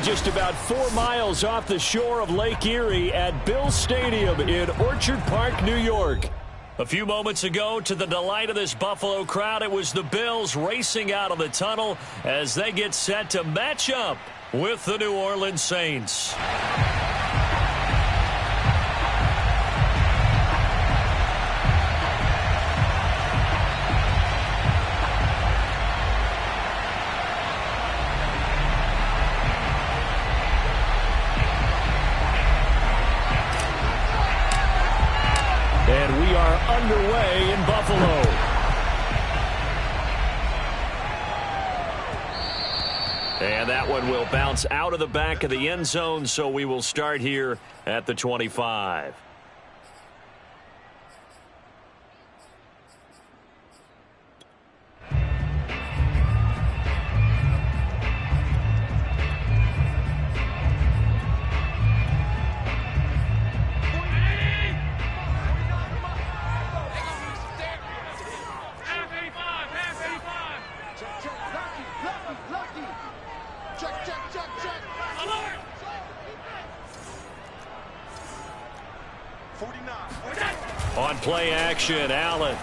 just about 4 miles off the shore of Lake Erie at Bills Stadium in Orchard Park, New York. A few moments ago, to the delight of this Buffalo crowd, it was the Bills racing out of the tunnel as they get set to match up with the New Orleans Saints. And we are underway in Buffalo. And that one will bounce out of the back of the end zone, so we will start here at the 25. On play action, Allen.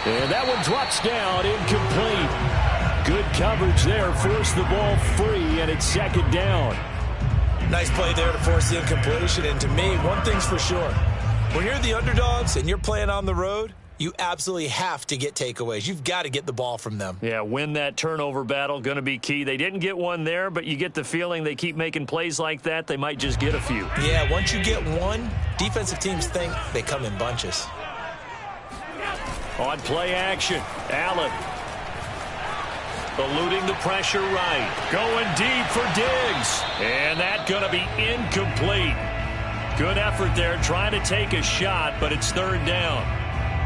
And that one drops down, incomplete. Good coverage there, forced the ball free, and it's second down. Nice play there to force the incompletion, and to me, one thing's for sure. When you're the underdogs and you're playing on the road, you absolutely have to get takeaways. You've got to get the ball from them. Yeah, win that turnover battle, going to be key. They didn't get one there, but you get the feeling they keep making plays like that, they might just get a few. Yeah, once you get one, defensive teams think they come in bunches. On play action, Allen. Eluding the pressure right. Going deep for Diggs. And that's going to be incomplete. Good effort there, trying to take a shot, but it's third down.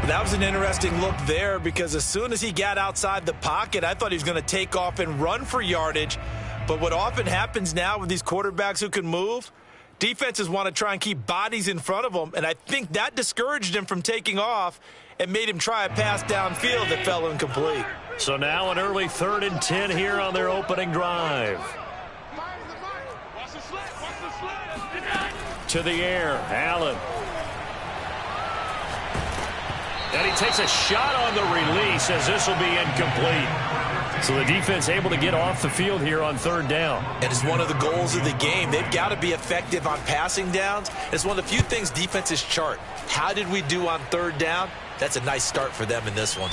That was an interesting look there because as soon as he got outside the pocket, I thought he was going to take off and run for yardage. But what often happens now with these quarterbacks who can move, defenses want to try and keep bodies in front of them, and I think that discouraged him from taking off and made him try a pass downfield that fell incomplete. So now an early 3rd and 10 here on their opening drive. To the air, Allen. And he takes a shot on the release as this will be incomplete. So the defense able to get off the field here on third down. It is one of the goals of the game. They've got to be effective on passing downs. It's one of the few things defenses chart. How did we do on third down? That's a nice start for them in this one.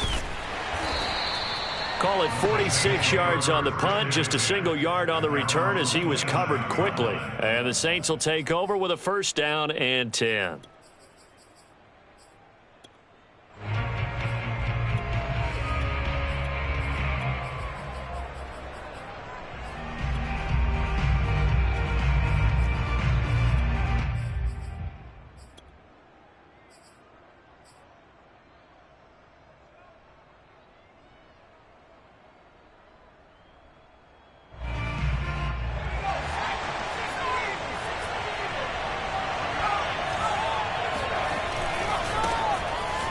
Call it 46 yards on the punt, just a single yard on the return as he was covered quickly. And the Saints will take over with a 1st down and 10.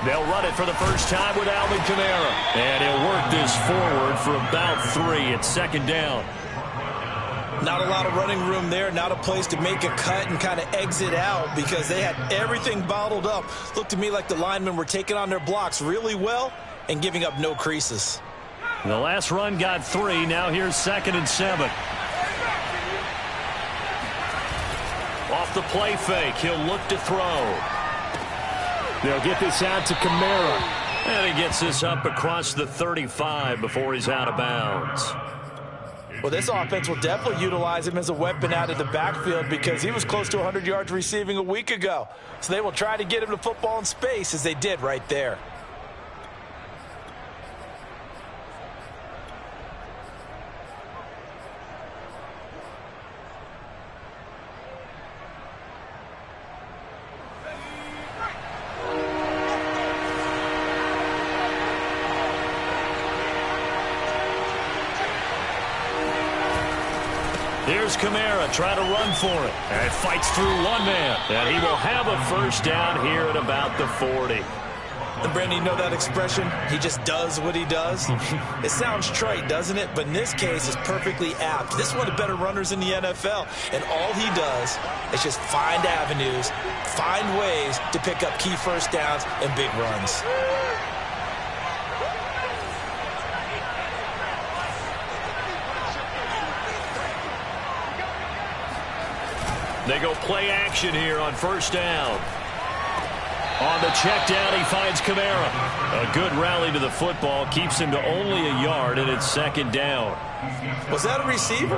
They'll run it for the first time with Alvin Kamara. And he'll work this forward for about 3. It's 2nd down. Not a lot of running room there. Not a place to make a cut and kind of exit out because they had everything bottled up. Looked to me like the linemen were taking on their blocks really well and giving up no creases. The last run got 3. Now here's 2nd and 7. Off the play fake. He'll look to throw. They'll get this out to Kamara. And he gets this up across the 35 before he's out of bounds. Well, this offense will definitely utilize him as a weapon out of the backfield because he was close to 100 yards receiving a week ago. So they will try to get him to football in space as they did right there. Here's Kamara trying to run for it. And it fights through one man. And he will have a 1st down here at about the 40. And Brandon, you know that expression? He just does what he does? It sounds trite, doesn't it? But in this case, it's perfectly apt. This is one of the better runners in the NFL. And all he does is just find avenues, find ways to pick up key first downs and big runs. They go play action here on first down. On the check down, he finds Kamara. A good rally to the football keeps him to only a yard, and it's second down. Was that a receiver?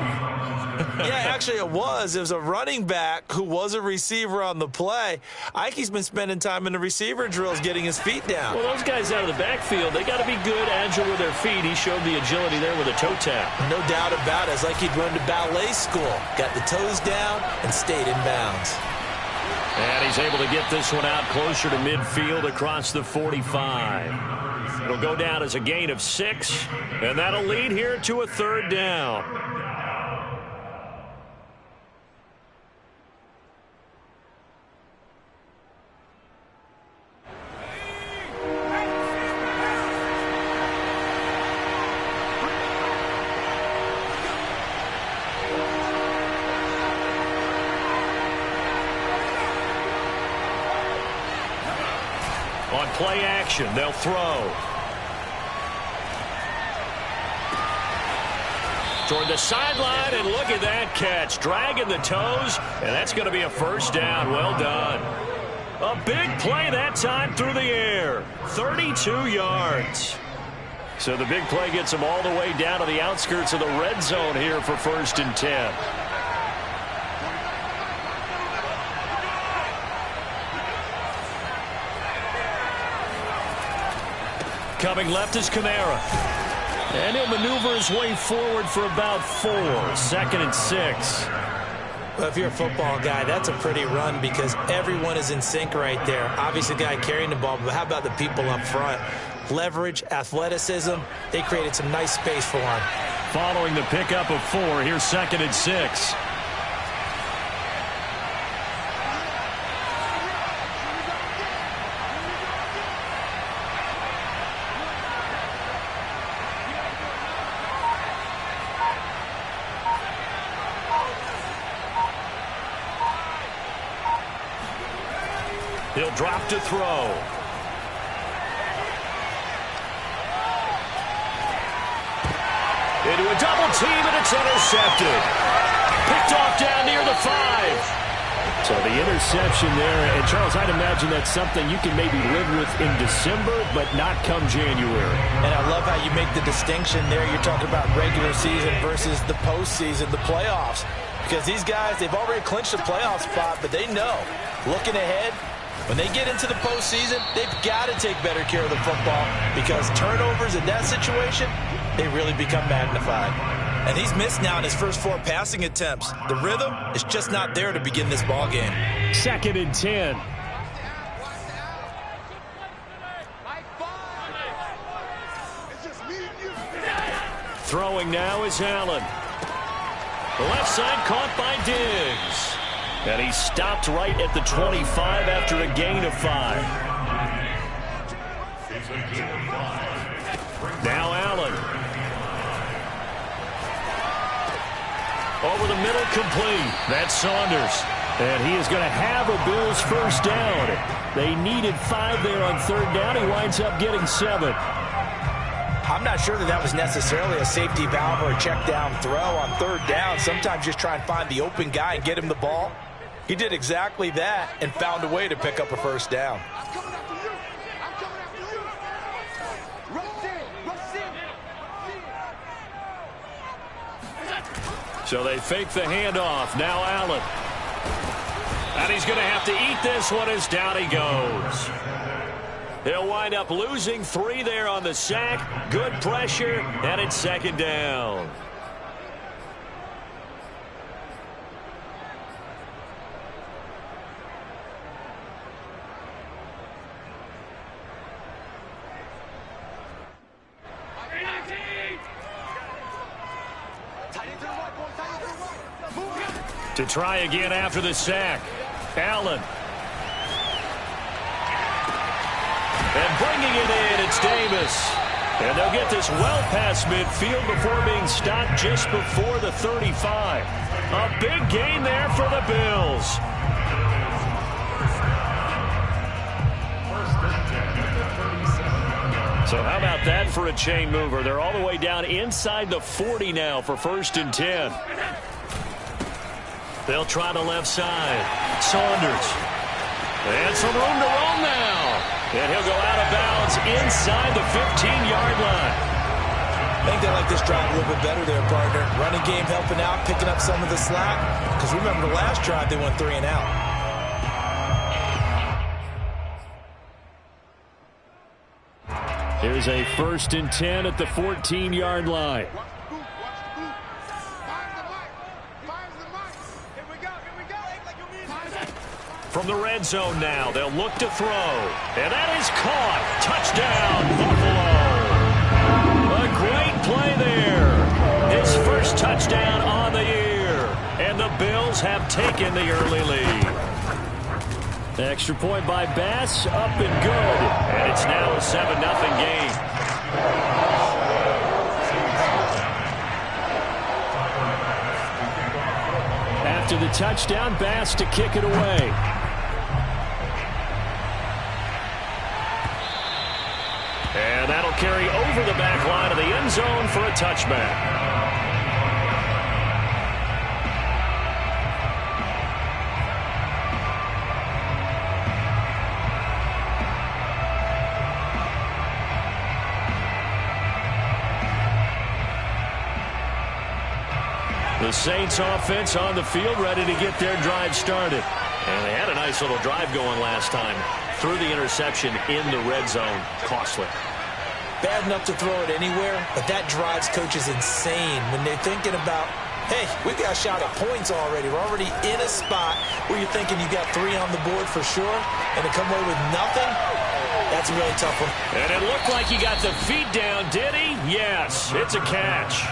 Yeah, actually it was. It was a running back who was a receiver on the play. Ike's been spending time in the receiver drills getting his feet down. Well, those guys out of the backfield, they got to be good, agile with their feet. He showed the agility there with a toe tap. No doubt about it. It's like he'd run to ballet school. Got the toes down and stayed in bounds. And he's able to get this one out closer to midfield across the 45. It'll go down as a gain of 6, and that'll lead here to a third down. On play action, they'll throw. Toward the sideline, and look at that catch. Dragging the toes, and that's going to be a first down. Well done. A big play that time through the air. 32 yards. So the big play gets them all the way down to the outskirts of the red zone here for 1st and 10. Coming left is Kamara. And he'll maneuver his way forward for about 4. 2nd and 6. Well, if you're a football guy, that's a pretty run because everyone is in sync right there. Obviously, the guy carrying the ball, but how about the people up front? Leverage, athleticism, they created some nice space for him. Following the pickup of 4, here's 2nd and 6. He'll drop to throw. Into a double team, and it's intercepted. Picked off down near the 5. So the interception there, and Charles, I'd imagine that's something you can maybe live with in December, but not come January. And I love how you make the distinction there. You're talking about regular season versus the postseason, the playoffs. Because these guys, they've already clinched a playoff spot, but they know, looking ahead, when they get into the postseason, they've got to take better care of the football because turnovers in that situation, they really become magnified. And he's missed now in his first 4 passing attempts. The rhythm is just not there to begin this ball game. 2nd and 10. Throwing now is Allen. The left side caught by Diggs. And he stopped right at the 25 after a gain of 5. Now Allen. Over the middle, complete. That's Saunders. And he is going to have a Bills first down. They needed 5 there on 3rd down. He winds up getting 7. I'm not sure that was necessarily a safety valve or a check down throw on 3rd down. Sometimes just try and find the open guy and get him the ball. He did exactly that and found a way to pick up a first down. So they fake the handoff. Now Allen. And he's going to have to eat this one as down he goes. He'll wind up losing 3 there on the sack. Good pressure, and it's 2nd down. To try again after the sack. Allen. And bringing it in. It's Davis. And they'll get this well past midfield before being stopped just before the 35. A big gain there for the Bills. So how about that for a chain mover? They're all the way down inside the 40 now for 1st and 10. They'll try the left side. Saunders. And some room to roam now. And he'll go out of bounds inside the 15-yard line. I think they like this drive a little bit better there, partner. Running game helping out, picking up some of the slack. Because remember the last drive, they went 3 and out. Here's a 1st and 10 at the 14-yard line. From the red zone now, they'll look to throw. And that is caught. Touchdown, Buffalo. A great play there. His first touchdown on the year. And the Bills have taken the early lead. Extra point by Bass, up and good. And it's now a 7-0 game. After the touchdown, Bass to kick it away. And that'll carry over the back line of the end zone for a touchback. The Saints offense on the field, ready to get their drive started. And they had a nice little drive going last time. Threw the interception in the red zone. Costly. Bad enough to throw it anywhere, but that drives coaches insane when they're thinking about, hey, we've got a shot at points already. We're already in a spot where you're thinking you got 3 on the board for sure, and to come away with nothing, that's a really tough one. And it looked like he got the feet down, did he? Yes, it's a catch.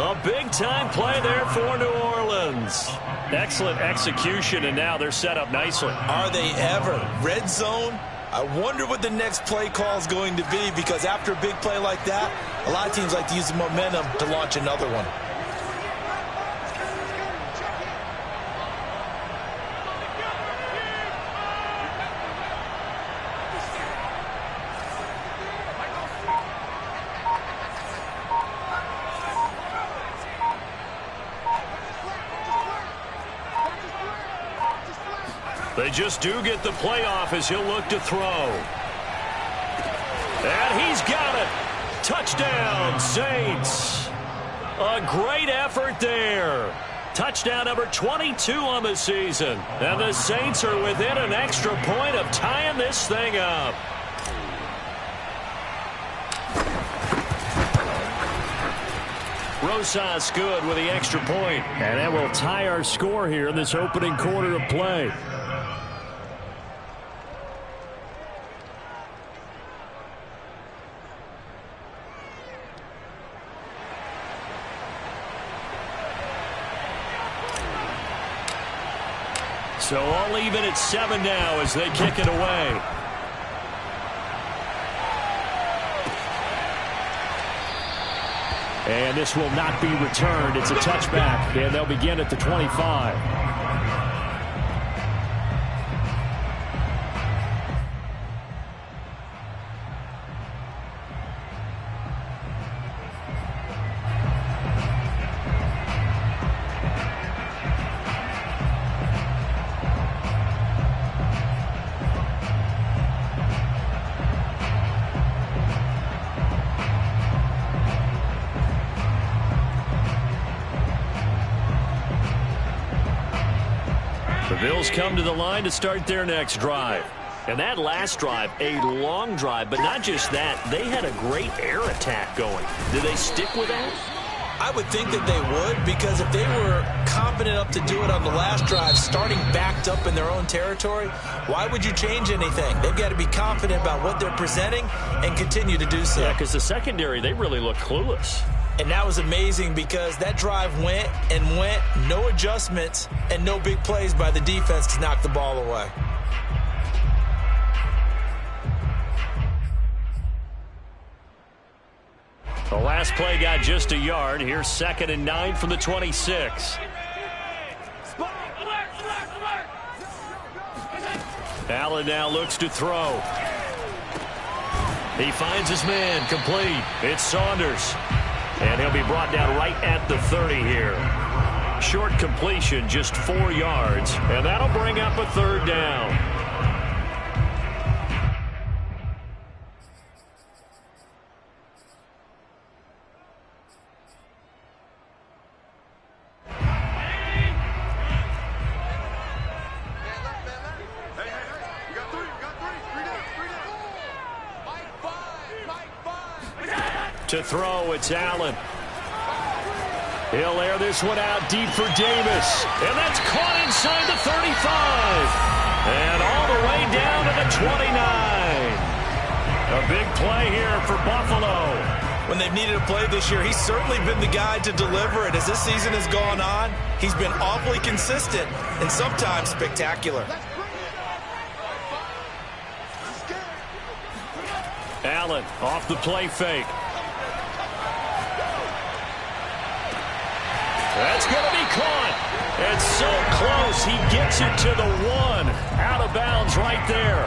A big-time play there for New Orleans. Excellent execution, and now they're set up nicely. Are they ever? Red zone? I wonder what the next play call is going to be, because after a big play like that, a lot of teams like to use the momentum to launch another one. They just do get the playoff as he'll look to throw. And he's got it. Touchdown, Saints. A great effort there. Touchdown number 22 on the season. And the Saints are within an extra point of tying this thing up. Rosas good with the extra point. And that will tie our score here in this opening quarter of play. So all even at 7 now as they kick it away. And this will not be returned. It's a touchback, and they'll begin at the 25. The Bills come to the line to start their next drive. And that last drive, a long drive, but not just that. They had a great air attack going. Did they stick with that? I would think that they would, because if they were confident enough to do it on the last drive, starting backed up in their own territory, why would you change anything? They've got to be confident about what they're presenting and continue to do so. Yeah, because the secondary, they really looked clueless. And that was amazing because that drive went and went, no adjustments, and no big plays by the defense to knock the ball away. The last play got just a yard. Here's 2nd and 9 from the 26. Allen now looks to throw. He finds his man, complete. It's Saunders. And he'll be brought down right at the 30 here. Short completion, just 4 yards. And that'll bring up a 3rd down. To throw, it's Allen. He'll air this one out deep for Davis. And that's caught inside the 35. And all the way down to the 29. A big play here for Buffalo. When they've needed a play this year, he's certainly been the guy to deliver it. As this season has gone on, he's been awfully consistent and sometimes spectacular. Allen off the play fake. That's going to be caught. It's so close. He gets it to the 1. Out of bounds right there.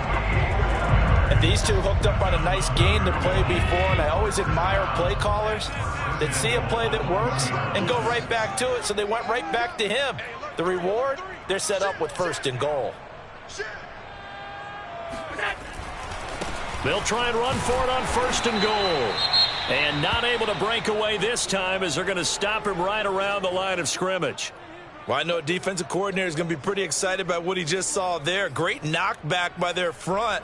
And these two hooked up on a nice gain to play before, and I always admire play callers that see a play that works and go right back to it, so they went right back to him. The reward, they're set up with 1st and goal. They'll try and run for it on 1st and goal. And not able to break away this time as they're going to stop him right around the line of scrimmage. Well, I know a defensive coordinator is going to be pretty excited about what he just saw there. Great knockback by their front.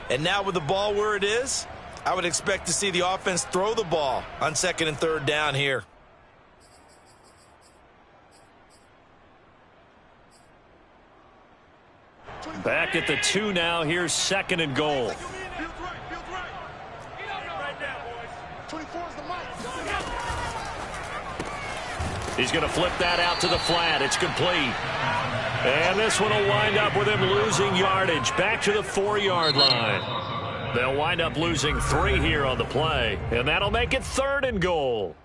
And now with the ball where it is, I would expect to see the offense throw the ball on 2nd and 3rd down here. Back at the 2 now. Here's 2nd and goal. He's going to flip that out to the flat. It's complete. And this one will wind up with him losing yardage. Back to the 4-yard line. They'll wind up losing 3 here on the play. And that'll make it 3rd and goal.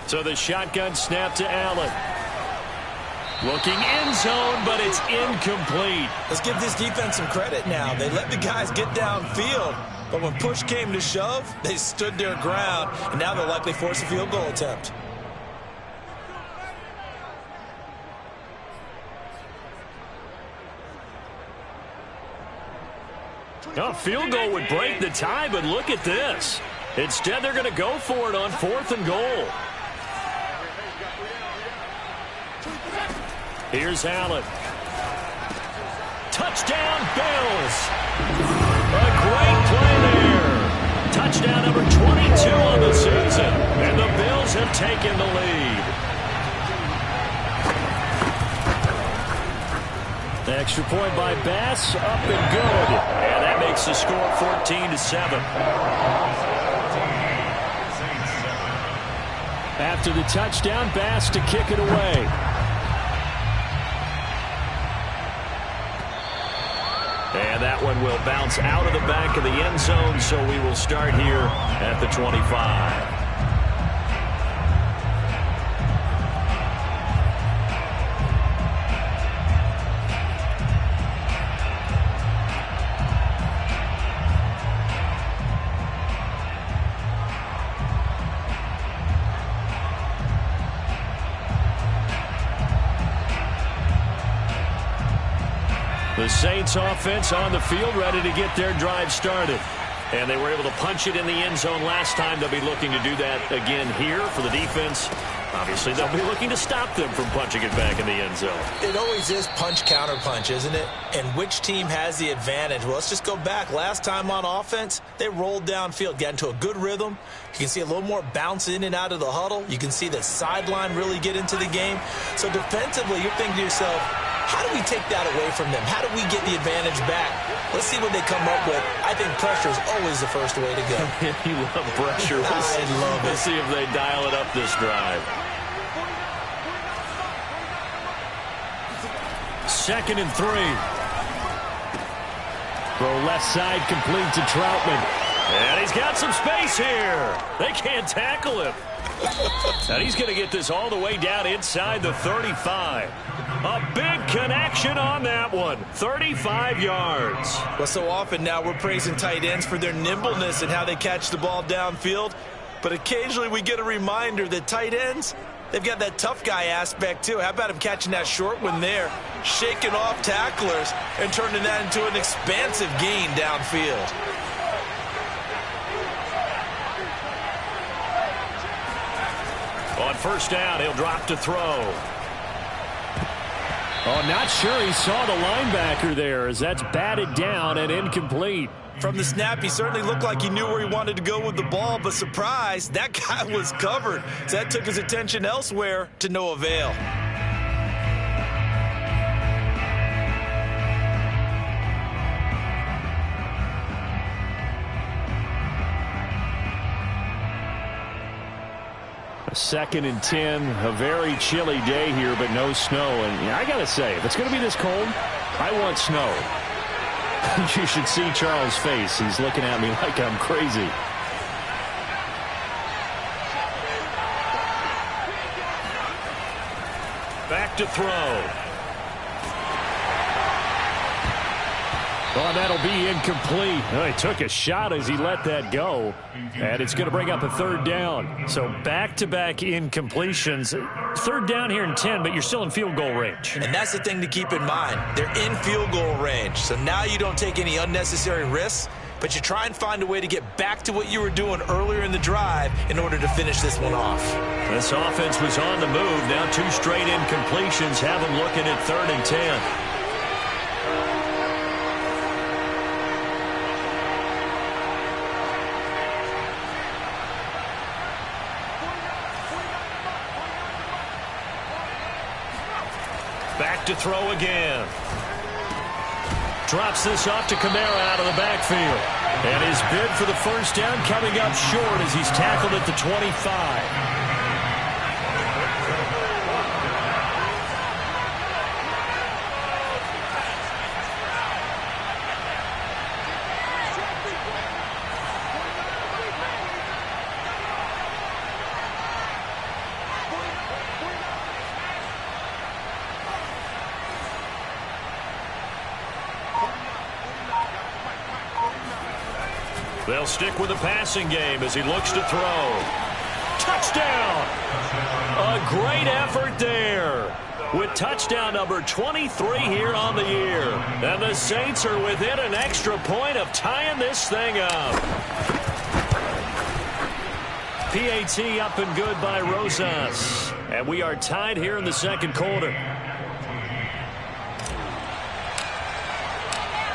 So the shotgun snap to Allen. Looking end zone, but it's incomplete. Let's give this defense some credit now. They let the guys get downfield, but when push came to shove, they stood their ground, and now they'll likely force a field goal attempt. A field goal would break the tie, but look at this. Instead, they're going to go for it on 4th and goal. Here's Allen. Touchdown, Bills. A great play there. Touchdown number 22 on the season. And the Bills have taken the lead. The extra point by Bass, up and good. And that makes the score 14-7. After the touchdown, Bass to kick it away. And that one will bounce out of the back of the end zone, so we will start here at the 25. The Saints offense on the field, ready to get their drive started. And they were able to punch it in the end zone last time. They'll be looking to do that again here for the defense. Obviously, they'll be looking to stop them from punching it back in the end zone. It always is punch-counter-punch, isn't it? And which team has the advantage? Well, let's just go back. Last time on offense, they rolled downfield, got into a good rhythm. You can see a little more bounce in and out of the huddle. You can see the sideline really get into the game. So defensively, you're thinking to yourself, how do we take that away from them? How do we get the advantage back? Let's see what they come up with. I think pressure is always the first way to go. You love pressure. I love it. We'll see if they dial it up this drive. 2nd and 3. Throw left side, complete to Troutman. And he's got some space here. They can't tackle him. And he's going to get this all the way down inside the 35. A big connection on that one. 35 yards. Well, so often now we're praising tight ends for their nimbleness and how they catch the ball downfield. But occasionally we get a reminder that tight ends, they've got that tough guy aspect too. How about him catching that short one there, shaking off tacklers, and turning that into an expansive gain downfield. On 1st down, he'll drop to throw. Oh, not sure he saw the linebacker there as that's batted down and incomplete. From the snap, he certainly looked like he knew where he wanted to go with the ball, but surprise, that guy was covered. So that took his attention elsewhere to no avail. A 2nd and 10, a very chilly day here, but no snow. And I got to say, if it's going to be this cold, I want snow. You should see Charles' face. He's looking at me like I'm crazy. Back to throw. Oh, that'll be incomplete. Oh, he took a shot as he let that go. And it's going to bring up a 3rd down. So back-to-back incompletions. 3rd down here in 10, but you're still in field goal range. And that's the thing to keep in mind. They're in field goal range. So now you don't take any unnecessary risks, but you try and find a way to get back to what you were doing earlier in the drive in order to finish this one off. This offense was on the move. Now 2 straight incompletions have them looking at 3rd and 10. Back to throw again. Drops this off to Kamara out of the backfield. And his bid for the 1st down coming up short as he's tackled at the 25. They'll stick with the passing game as he looks to throw. Touchdown! A great effort there with touchdown number 23 here on the year. And the Saints are within an extra point of tying this thing up. PAT up and good by Rosas. And we are tied here in the 2nd quarter.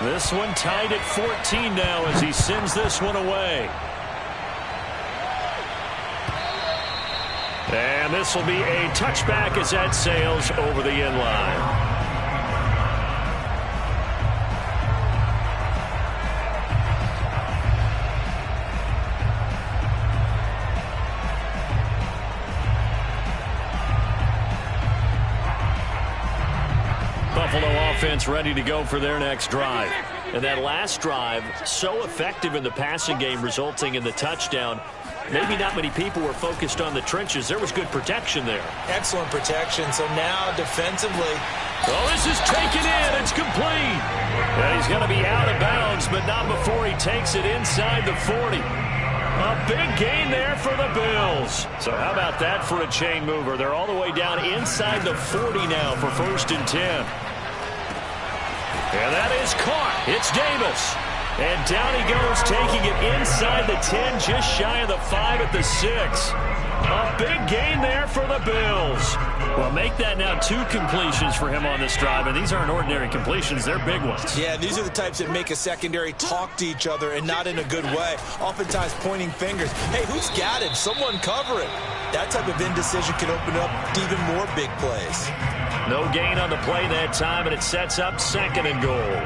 This one tied at 14 now as he sends this one away. And this will be a touchback as that sails over the end line. Buffalo offense ready to go for their next drive. And that last drive, so effective in the passing game, resulting in the touchdown. Maybe not many people were focused on the trenches. There was good protection there. Excellent protection. So now defensively. Oh, this is taken in. It's complete. And he's going to be out of bounds, but not before he takes it inside the 40. A big gain there for the Bills. So how about that for a chain mover? They're all the way down inside the 40 now for 1st and 10. And that is caught. It's Davis. And down he goes, taking it inside the 10, just shy of the 5 at the 6. A big gain there for the Bills. Well, make that now 2 completions for him on this drive, and these aren't ordinary completions. They're big ones. Yeah, these are the types that make a secondary talk to each other and not in a good way, oftentimes pointing fingers. Hey, who's got him? Someone cover it. That type of indecision can open up even more big plays. No gain on the play that time, and it sets up 2nd and goal.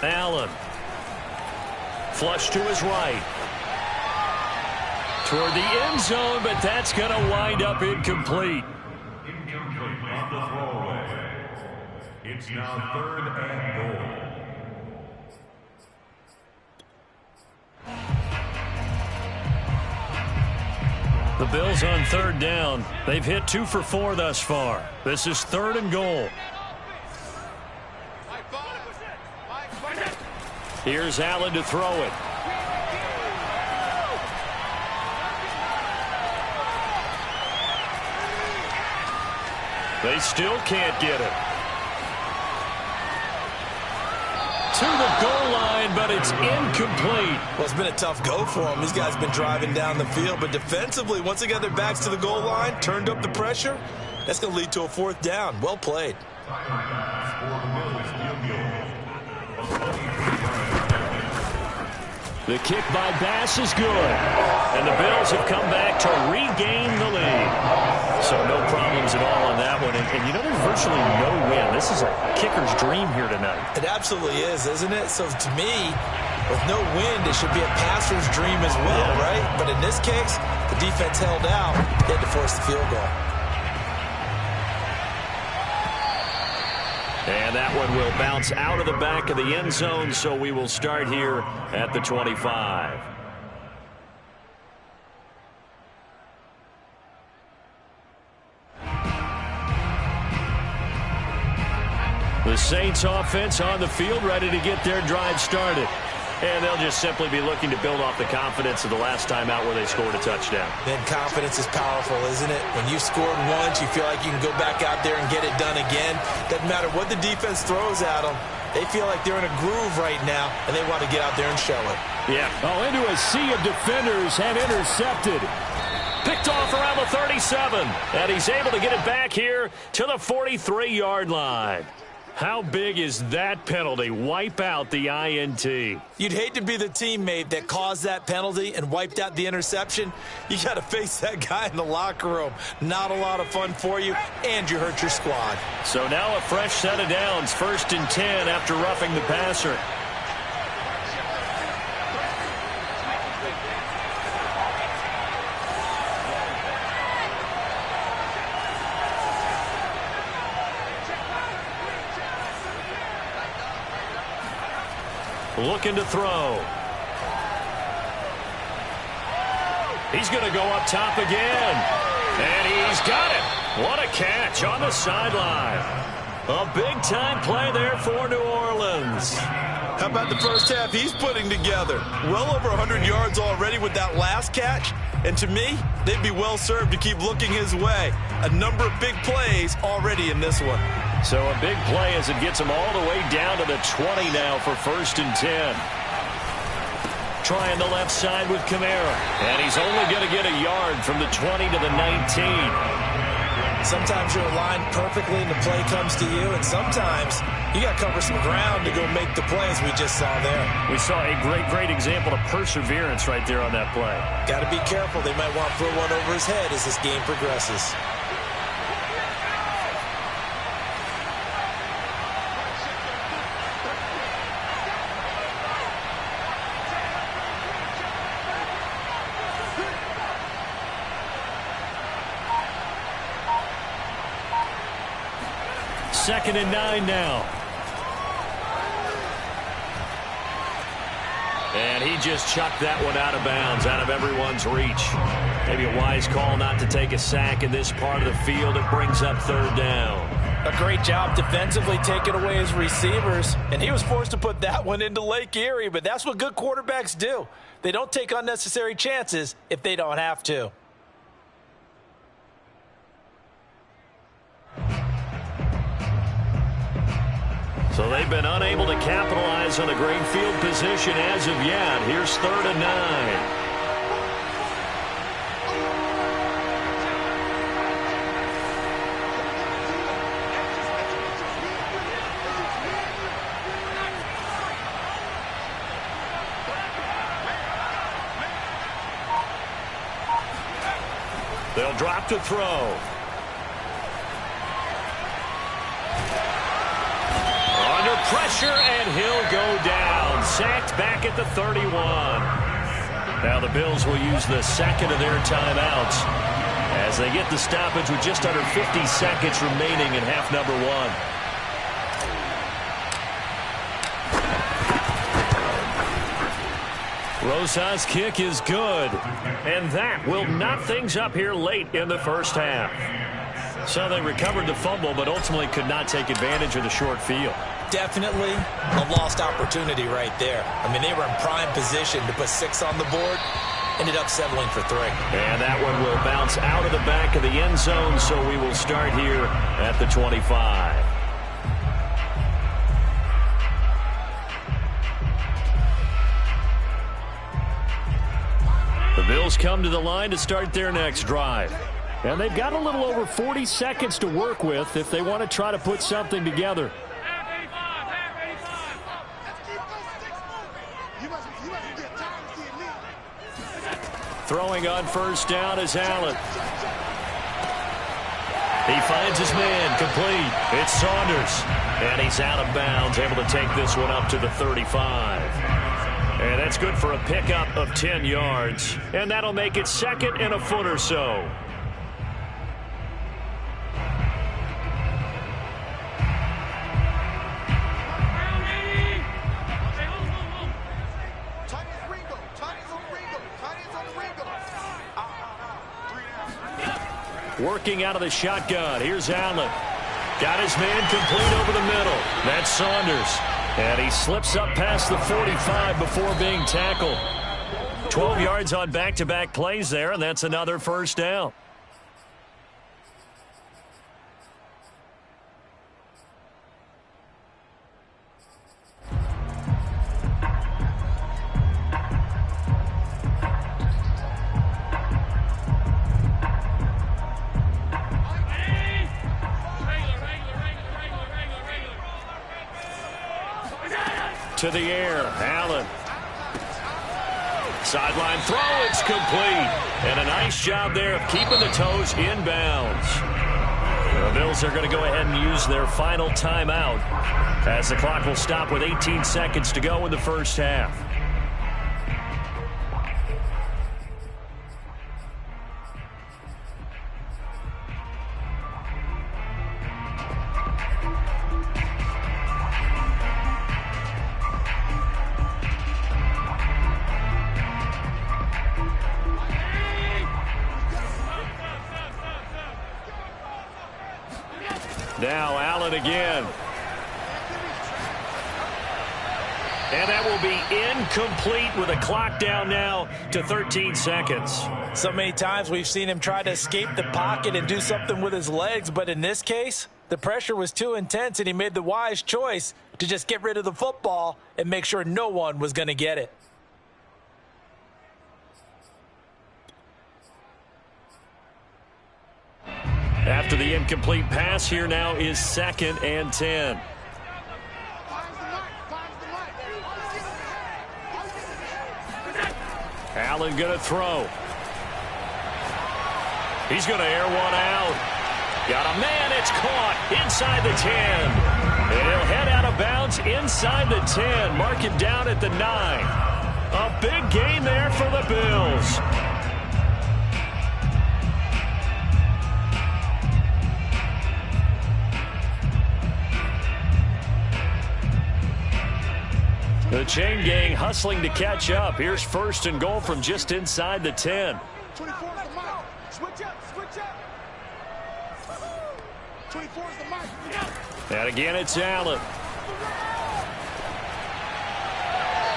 Allen. Flush to his right. Toward the end zone, but that's going to wind up incomplete. Incomplete on the throwaway. It's now 3rd and goal. The Bills on 3rd down. They've hit 2 for 4 thus far. This is 3rd and goal. Here's Allen to throw it. They still can't get it. To the goal line, but it's incomplete. Well, it's been a tough go for them. These guys been driving down the field, but defensively, once they got their backs to the goal line, turned up the pressure, that's going to lead to a 4th down. Well played. The kick by Bass is good. And the Bills have come back to regain the lead. So no problems at all on that one. And you know, there's virtually no win. This is a kicker's dream here tonight. It absolutely is, isn't it? So to me, with no wind, it should be a passer's dream as well, right? But in this case, the defense held out. They had to force the field goal. And that one will bounce out of the back of the end zone, so we will start here at the 25. The Saints offense on the field, ready to get their drive started. And they'll just simply be looking to build off the confidence of the last time out where they scored a touchdown. Then confidence is powerful, isn't it? When you scored once, you feel like you can go back out there and get it done again. Doesn't matter what the defense throws at them. They feel like they're in a groove right now, and they want to get out there and show it. Yeah. Oh, into a sea of defenders and intercepted. Picked off around the 37. And he's able to get it back here to the 43-yard line. How big is that penalty? Wipe out the INT. You'd hate to be the teammate that caused that penalty and wiped out the interception. You got to face that guy in the locker room. Not a lot of fun for you, and you hurt your squad. So now a fresh set of downs. 1st and 10 after roughing the passer. Looking to throw. He's going to go up top again. And he's got it. What a catch on the sideline. A big-time play there for New Orleans. How about the first half he's putting together? Well over 100 yards already with that last catch. And to me, they'd be well served to keep looking his way. A number of big plays already in this one. So a big play as it gets him all the way down to the 20 now for 1st and 10. Trying the left side with Kamara. And he's only going to get a yard from the 20 to the 19. Sometimes you're aligned perfectly and the play comes to you, and sometimes you got to cover some ground to go make the plays we just saw there. We saw a great example of perseverance right there on that play. Got to be careful. They might want to throw one over his head as this game progresses. Second and 9 now. And he just chucked that one out of bounds, out of everyone's reach. Maybe a wise call not to take a sack in this part of the field. It brings up 3rd down. A great job defensively taking away his receivers, and he was forced to put that one into Lake Erie, but that's what good quarterbacks do. They don't take unnecessary chances if they don't have to. So they've been unable to capitalize on a great field position as of yet. Here's 3rd and 9. They'll drop to throw. Under pressure, and he'll go down. Sacked back at the 31. Now the Bills will use the second of their timeouts as they get the stoppage with just under 50 seconds remaining in half number 1. Rosas' kick is good, and that will knock things up here late in the first half. So they recovered the fumble, but ultimately could not take advantage of the short field. Definitely a lost opportunity right there. I mean, they were in prime position to put 6 on the board. Ended up settling for 3. And that one will bounce out of the back of the end zone, so we will start here at the 25. The Bills come to the line to start their next drive. And they've got a little over 40 seconds to work with if they want to try to put something together. Throwing on first down is Allen. He finds his man, complete. It's Saunders. And he's out of bounds, able to take this one up to the 35. And that's good for a pickup of 10 yards. And that'll make it 2nd and a foot or so. Working out of the shotgun. Here's Allen. Got his man complete over the middle. That's Saunders. And he slips up past the 45 before being tackled. 12 yards on back-to-back plays there, and that's another first down. To the air, Allen. Sideline throw, it's complete. And a nice job there of keeping the toes inbounds. The Bills are going to go ahead and use their final timeout as the clock will stop with 18 seconds to go in the first half. Now Allen again. And that will be incomplete with a clock down now to 13 seconds. So many times we've seen him try to escape the pocket and do something with his legs, but in this case, the pressure was too intense and he made the wise choice to just get rid of the football and make sure no one was going to get it. After the incomplete pass, here now is 2nd and 10. Allen going to throw. He's going to air one out. Got a man, it's caught inside the 10. And he'll head out of bounds inside the 10. Mark him down at the 9. A big gain there for the Bills. The chain gang hustling to catch up. Here's 1st and goal from just inside the 10. 24 is the mic. Switch up, switch up. 24 is the mic. And again, it's Allen.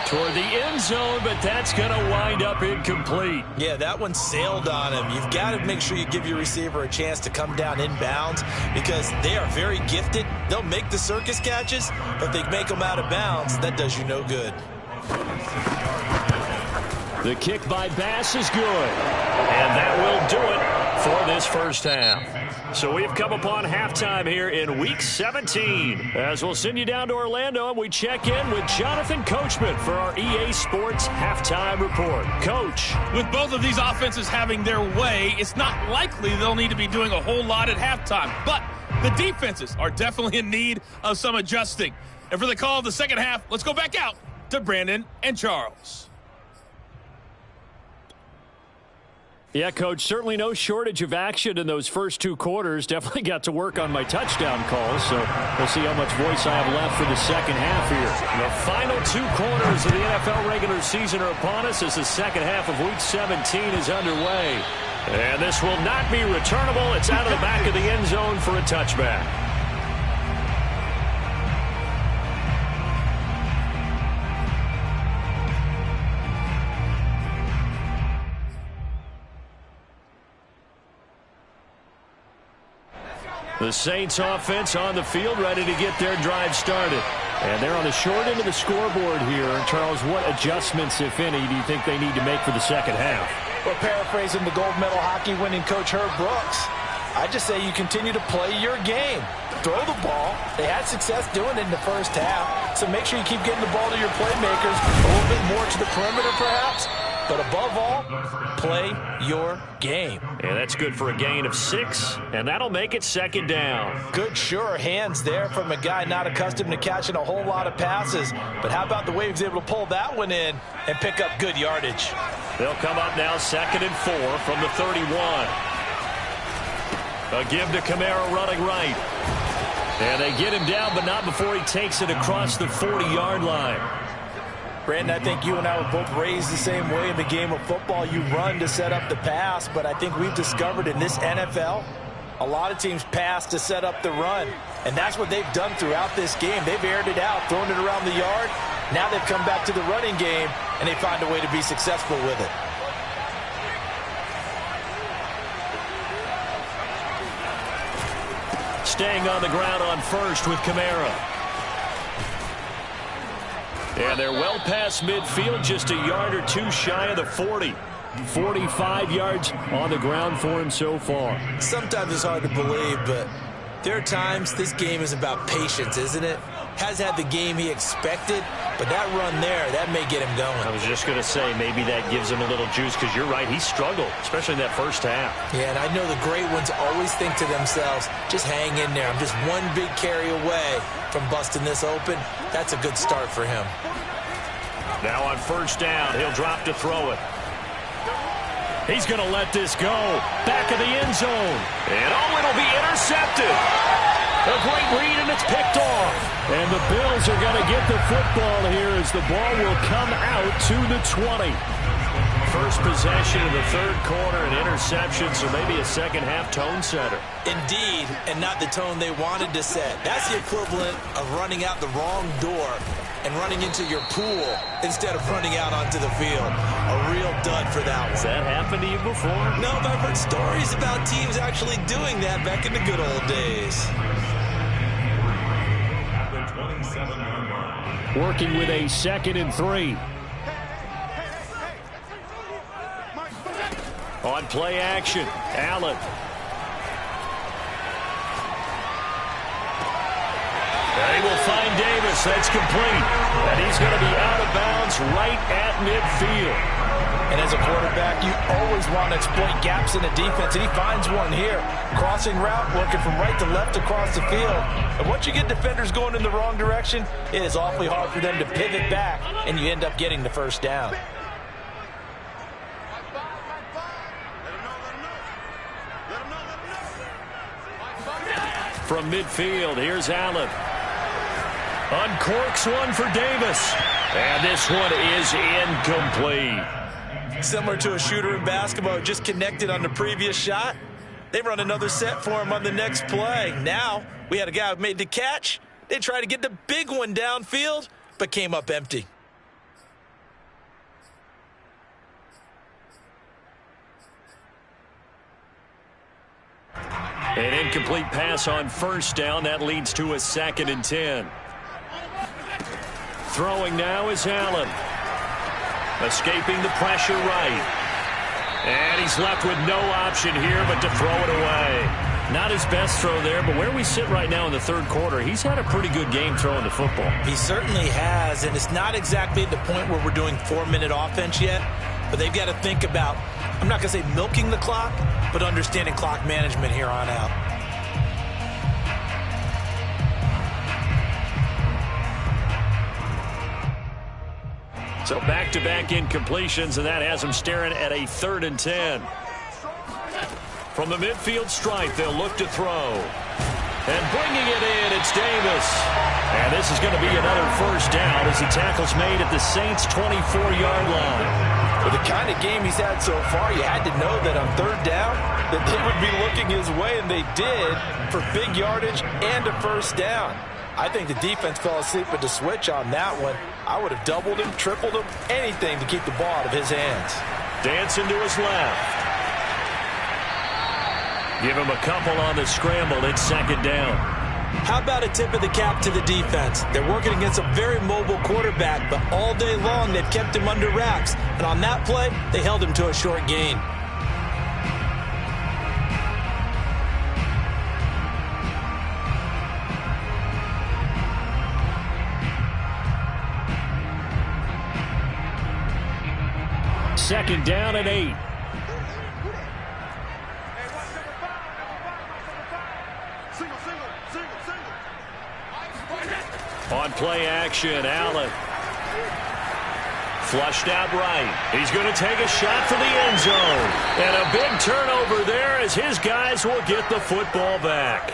Toward the end zone, but that's going to wind up incomplete. Yeah, that one sailed on him. You've got to make sure you give your receiver a chance to come down inbounds because they are very gifted. They'll make the circus catches, but if they make them out of bounds, that does you no good. The kick by Bass is good. And that will do it for this first half. So we've come upon halftime here in Week 17. As we'll send you down to Orlando, and we check in with Jonathan Coachman for our EA Sports Halftime Report. Coach. With both of these offenses having their way, it's not likely they'll need to be doing a whole lot at halftime. But the defenses are definitely in need of some adjusting. And for the call of the second half, let's go back out to Brandon and Charles. Yeah, Coach, certainly no shortage of action in those first two quarters. Definitely got to work on my touchdown calls, so we'll see how much voice I have left for the second half here. The final two quarters of the NFL regular season are upon us as the second half of Week 17 is underway. And this will not be returnable. It's out of the back of the end zone for a touchback. The Saints offense on the field, ready to get their drive started. And they're on the short end of the scoreboard here. Charles, what adjustments, if any, do you think they need to make for the second half? Well, paraphrasing the gold medal hockey winning coach Herb Brooks, I just say you continue to play your game. Throw the ball. They had success doing it in the first half, so make sure you keep getting the ball to your playmakers, a little bit more to the perimeter perhaps. But above all, play your game. And that's good for a gain of 6, and that'll make it second down. Good, sure hands there from a guy not accustomed to catching a whole lot of passes. But how about the way he was able to pull that one in and pick up good yardage? They'll come up now 2nd and 4 from the 31. A give to Kamara running right. And they get him down, but not before he takes it across the 40-yard line. Brandon, I think you and I were both raised the same way in the game of football. You run to set up the pass, but I think we've discovered in this NFL, a lot of teams pass to set up the run. And that's what they've done throughout this game. They've aired it out, thrown it around the yard. Now they've come back to the running game, and they find a way to be successful with it. Staying on the ground on first with Kamara. And they're well past midfield, just a yard or two shy of the 40. 45 yards on the ground for him so far. Sometimes it's hard to believe, but there are times this game is about patience, isn't it? Has had the game he expected, but that run there, that may get him going. I was just going to say, maybe that gives him a little juice, because you're right, he struggled, especially in that first half. Yeah, and I know the great ones always think to themselves, just hang in there. I'm just one big carry away from busting this open. That's a good start for him. Now on first down, he'll drop to throw it. He's going to let this go. Back of the end zone. And it'll be intercepted. A great read, and it's picked off. And the Bills are going to get the football here as the ball will come out to the 20. First possession of the third quarter, an interception, so maybe a second-half tone setter. Indeed, and not the tone they wanted to set. That's the equivalent of running out the wrong door and running into your pool instead of running out onto the field. A real dud for that one. Has that happened to you before? No, but I've heard stories about teams actually doing that back in the good old days. Working with a 2nd and 3. On play action, Allen. They will find Davis. That's complete. And he's going to be out of bounds right at midfield. And as a quarterback, you always want to exploit gaps in the defense, and he finds one here. Crossing route, working from right to left across the field. And once you get defenders going in the wrong direction, it is awfully hard for them to pivot back, and you end up getting the first down. From midfield, here's Allen. Uncorks one for Davis. And this one is incomplete. Similar to a shooter in basketball, just connected on the previous shot. They run another set for him on the next play. Now, we had a guy who made the catch. They tried to get the big one downfield, but came up empty. An incomplete pass on first down. That leads to a 2nd and 10. Throwing now is Allen. Escaping the pressure right. And he's left with no option here but to throw it away. Not his best throw there, but where we sit right now in the third quarter, he's had a pretty good game throwing the football. He certainly has, and it's not exactly at the point where we're doing 4-minute offense yet, but they've got to think about, I'm not going to say milking the clock, but understanding clock management here on out. So back-to-back incompletions, and that has them staring at a 3rd and 10. From the midfield stripe, they'll look to throw. And bringing it in, it's Davis. And this is going to be another first down as the tackle's made at the Saints' 24-yard line. With the kind of game he's had so far, you had to know that on 3rd down that they would be looking his way, and they did, for big yardage and a first down. I think the defense fell asleep with the switch on that one. I would have doubled him, tripled him, anything to keep the ball out of his hands. Dancing to his left. Give him a couple on the scramble. It's 2nd down. How about a tip of the cap to the defense? They're working against a very mobile quarterback, but all day long they've kept him under wraps. And on that play, they held him to a short gain. Second down and 8. On play action, Allen. Flushed out right. He's going to take a shot for the end zone. And a big turnover there as his guys will get the football back.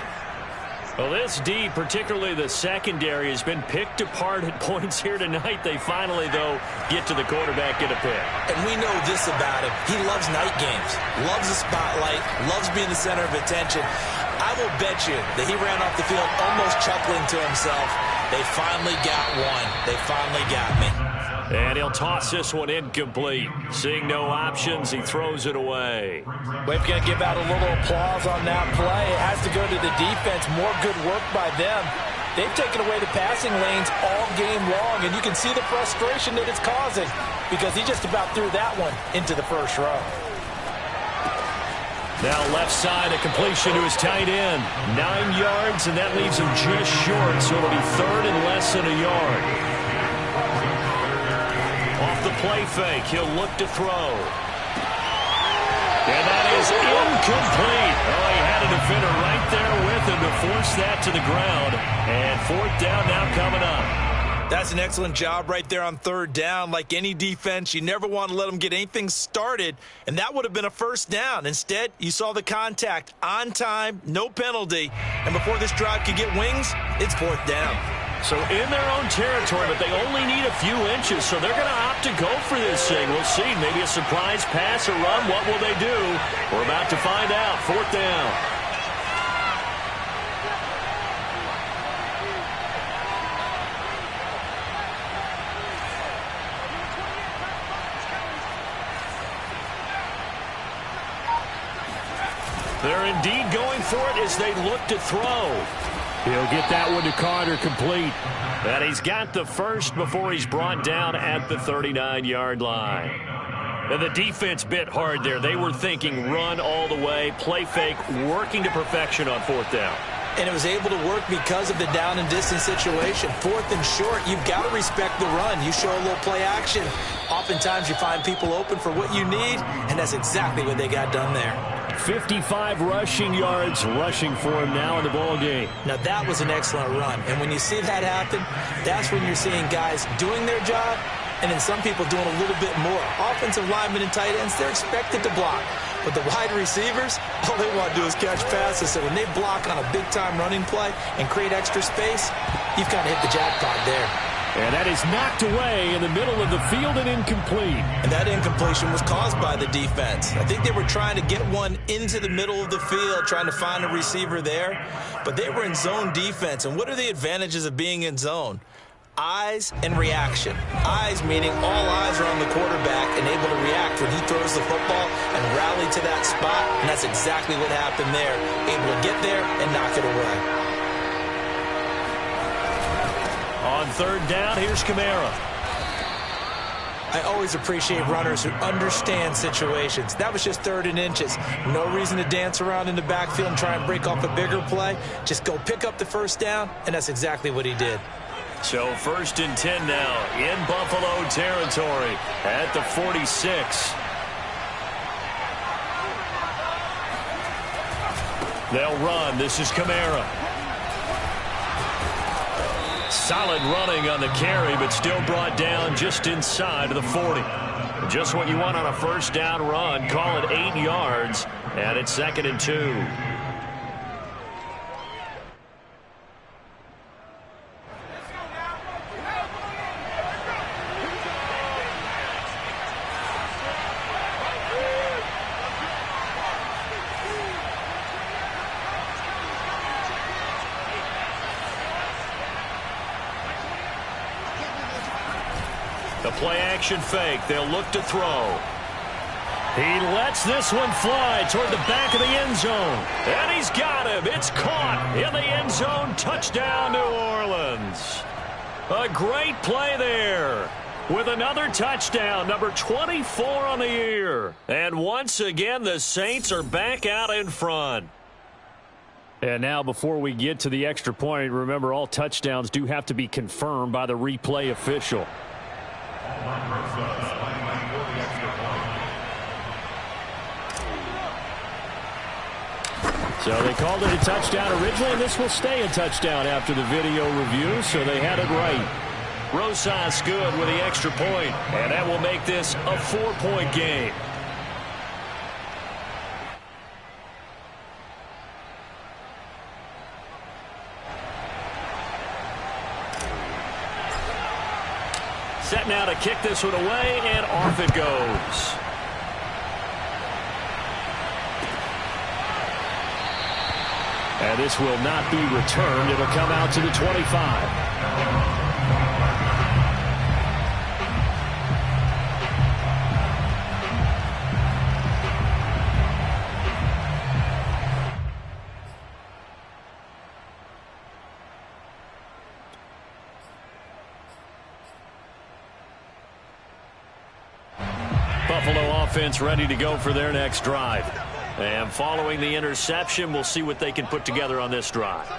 Well, this D, particularly the secondary, has been picked apart at points here tonight. They finally, though, get to the quarterback, get a pick. And we know this about him. He loves night games, loves the spotlight, loves being the center of attention. I will bet you that he ran off the field almost chuckling to himself. They finally got one. They finally got me. And he'll toss this one incomplete. Seeing no options, he throws it away. We're going to give out a little applause on that play. It has to go to the defense. More good work by them. They've taken away the passing lanes all game long, and you can see the frustration that it's causing because he just about threw that one into the first row. Now left side, a completion to his tight end. 9 yards, and that leaves him just short, so it'll be 3rd and less than a yard. Off the play fake, he'll look to throw. And that is incomplete. Oh, he had a defender right there with him to force that to the ground. And 4th down now coming up. That's an excellent job right there on 3rd down. Like any defense, you never want to let them get anything started, and that would have been a first down. Instead, you saw the contact on time, no penalty, and before this drive could get wings, it's 4th down. So in their own territory, but they only need a few inches, so they're going to opt to go for this thing. We'll see. Maybe a surprise pass or run. What will they do? We're about to find out. 4th down. They're indeed going for it as they look to throw. He'll get that one to Carter complete. And he's got the first before he's brought down at the 39-yard line. And the defense bit hard there. They were thinking run all the way, play fake, working to perfection on 4th down. And it was able to work because of the down and distance situation. 4th and short, you've got to respect the run. You show a little play action. Oftentimes you find people open for what you need, and that's exactly what they got done there. 55 rushing yards rushing for him now in the ball game. Now that was an excellent run, and when you see that happen, that's when you're seeing guys doing their job and then some people doing a little bit more. Offensive linemen and tight ends, they're expected to block. But the wide receivers, all they want to do is catch passes. So when they block on a big-time running play and create extra space, you've kind of hit the jackpot there. And that is knocked away in the middle of the field and incomplete. And that incompletion was caused by the defense. I think they were trying to get one into the middle of the field, trying to find a receiver there. But they were in zone defense. And what are the advantages of being in zone? Eyes and reaction. Eyes meaning all eyes are on the quarterback and able to react when he throws the football and rally to that spot. And that's exactly what happened there. Able to get there and knock it away. On third down, here's Kamara. I always appreciate runners who understand situations. That was just 3rd and inches. No reason to dance around in the backfield and try and break off a bigger play. Just go pick up the first down, and that's exactly what he did. So 1st and 10 now in Buffalo territory at the 46. They'll run. This is Kamara. Solid running on the carry, but still brought down just inside of the 40. Just what you want on a first down run. Call it 8 yards, and it's 2nd and 2. The play-action fake. They'll look to throw. He lets this one fly toward the back of the end zone. And he's got him. It's caught in the end zone. Touchdown, New Orleans. A great play there with another touchdown, number 24 on the year. And once again, the Saints are back out in front. And now, before we get to the extra point, remember all touchdowns do have to be confirmed by the replay official. So they called it a touchdown originally, and this will stay a touchdown after the video review, so they had it right. Rosas good with the extra point, and that will make this a 4-point game. Set now to kick this one away, and off it goes. And this will not be returned. It'll come out to the 25. Buffalo offense ready to go for their next drive. And following the interception, we'll see what they can put together on this drive.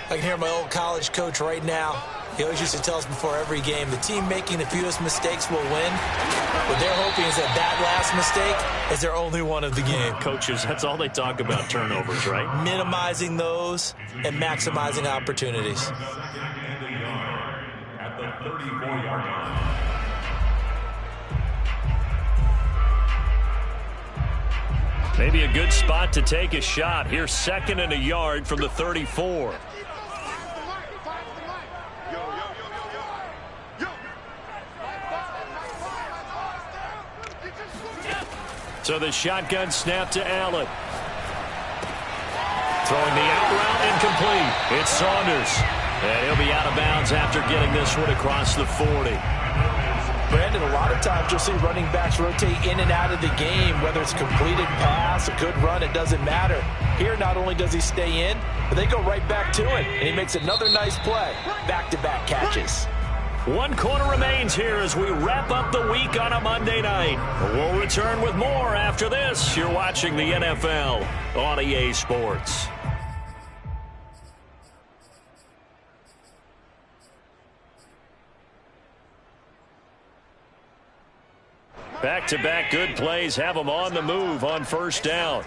I can hear my old college coach right now. He always used to tell us before every game, the team making the fewest mistakes will win. What they're hoping is that that last mistake is their only one of the game. Coaches, that's all they talk about, turnovers, right? Minimizing those and maximizing opportunities. At the 34-yard line. Maybe a good spot to take a shot. Here's 2nd and a yard from the 34. So the shotgun snap to Allen. Throwing the out route incomplete. It's Saunders. And he'll be out of bounds after getting this one across the 40. Brandon, a lot of times you'll see running backs rotate in and out of the game, whether it's completed pass, a good run, it doesn't matter. Here, not only does he stay in, but they go right back to it, and he makes another nice play. Back-to-back catches. 1 quarter remains here as we wrap up the week on a Monday night. We'll return with more after this. You're watching the NFL on EA Sports. Back-to-back good plays have them on the move on first down.